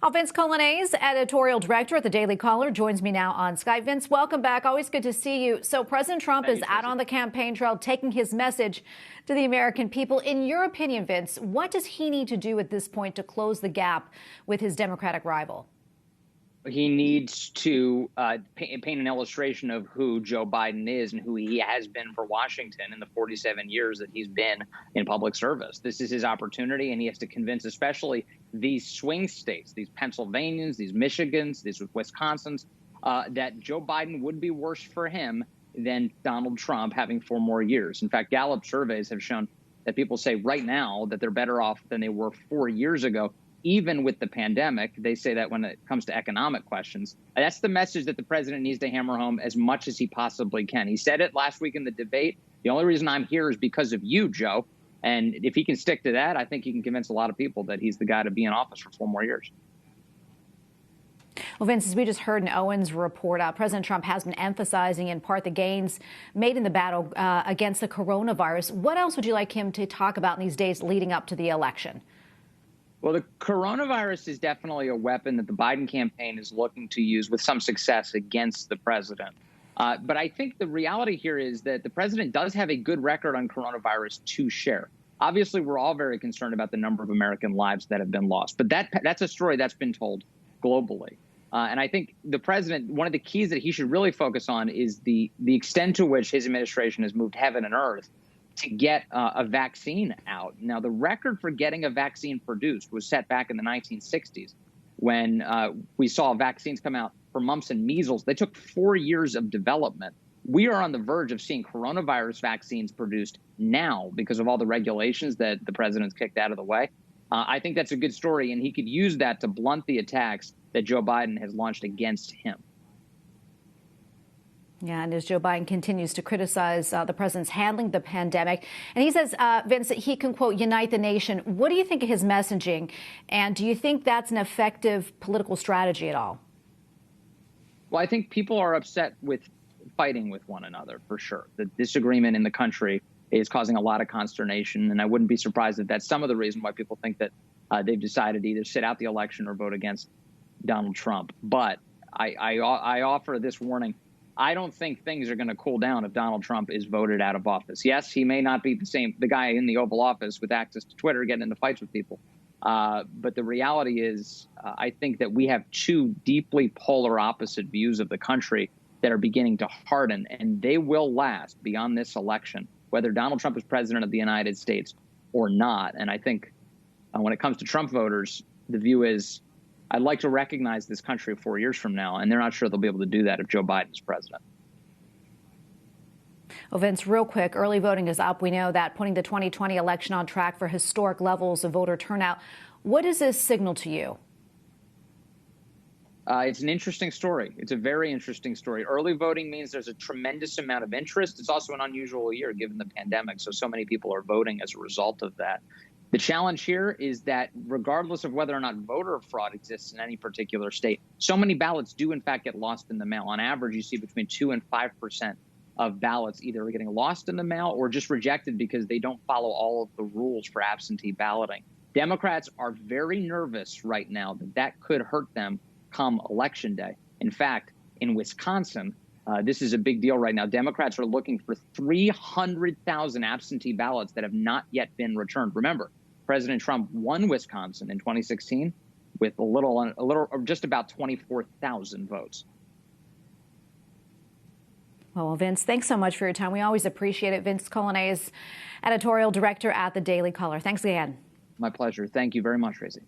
Vince Coglianese, editorial director at the Daily Caller, joins me now on Skype. Vince, welcome back. Always good to see you. So President Trump is out on the campaign trail taking his message to the American people. In your opinion, Vince, what does he need to do at this point to close the gap with his Democratic rival? He needs to paint an illustration of who Joe Biden is and who he has been for Washington in the 47 years that he's been in public service. This is his opportunity, and he has to convince especially these swing states, these Pennsylvanians, these Michigans, these Wisconsins, that Joe Biden would be worse for him than Donald Trump having 4 more years. In fact, Gallup surveys have shown that people say right now that they're better off than they were 4 years ago. Even with the pandemic, they say that when it comes to economic questions, that's the message that the president needs to hammer home as much as he possibly can. He said it last week in the debate. The only reason I'm here is because of you, Joe. And if he can stick to that, I think he can convince a lot of people that he's the guy to be in office for 4 more years. Well, Vince, as we just heard in Owen's report, President Trump has been emphasizing in part the gains made in the battle against the coronavirus. What else would you like him to talk about in these days leading up to the election? Well, the coronavirus is definitely a weapon that the Biden campaign is looking to use with some success against the president. But I think the reality here is that the president does have a good record on coronavirus to share. Obviously, we're all very concerned about the number of American lives that have been lost. But that's a story that's been told globally. And I think the president, one of the keys that he should really focus on is the extent to which his administration has moved heaven and earth to get a vaccine out. Now, the record for getting a vaccine produced was set back in the 1960s when we saw vaccines come out for mumps and measles. They took 4 years of development. We are on the verge of seeing coronavirus vaccines produced now because of all the regulations that the president's kicked out of the way. I think that's a good story, and he could use that to blunt the attacks that Joe Biden has launched against him. Yeah, and as Joe Biden continues to criticize the president's handling the pandemic, and he says, Vince, that he can, quote, unite the nation. What do you think of his messaging? And do you think that's an effective political strategy at all? Well, I think people are upset with fighting with one another, for sure. The disagreement in the country is causing a lot of consternation. And I wouldn't be surprised if that's some of the reason why people think that they've decided to either sit out the election or vote against Donald Trump. But I offer this warning. I don't think things are going to cool down if Donald Trump is voted out of office. Yes, he may not be the guy in the Oval Office with access to Twitter getting into fights with people. But the reality is, I think that we have 2 deeply polar opposite views of the country that are beginning to harden, and they will last beyond this election, whether Donald Trump is president of the United States or not. And I think when it comes to Trump voters, the view is, I'd like to recognize this country 4 years from now, and they're not sure they'll be able to do that if Joe Biden is president. Well, Vince, real quick, early voting is up. We know that putting the 2020 election on track for historic levels of voter turnout. What does this signal to you? It's an interesting story. It's a very interesting story. Early voting means there's a tremendous amount of interest. It's also an unusual year given the pandemic, so many people are voting as a result of that. The challenge here is that regardless of whether or not voter fraud exists in any particular state, so many ballots do, in fact, get lost in the mail. On average, you see between 2 and 5% of ballots either getting lost in the mail or just rejected because they don't follow all of the rules for absentee balloting. Democrats are very nervous right now that could hurt them come Election Day. In fact, in Wisconsin, this is a big deal right now. Democrats are looking for 300,000 absentee ballots that have not yet been returned. Remember, President Trump won Wisconsin in 2016 with just about 24,000 votes. Well, Vince, thanks so much for your time. We always appreciate it. Vince Coglianese, editorial director at the Daily Caller. Thanks again. My pleasure. Thank you very much, Tracy.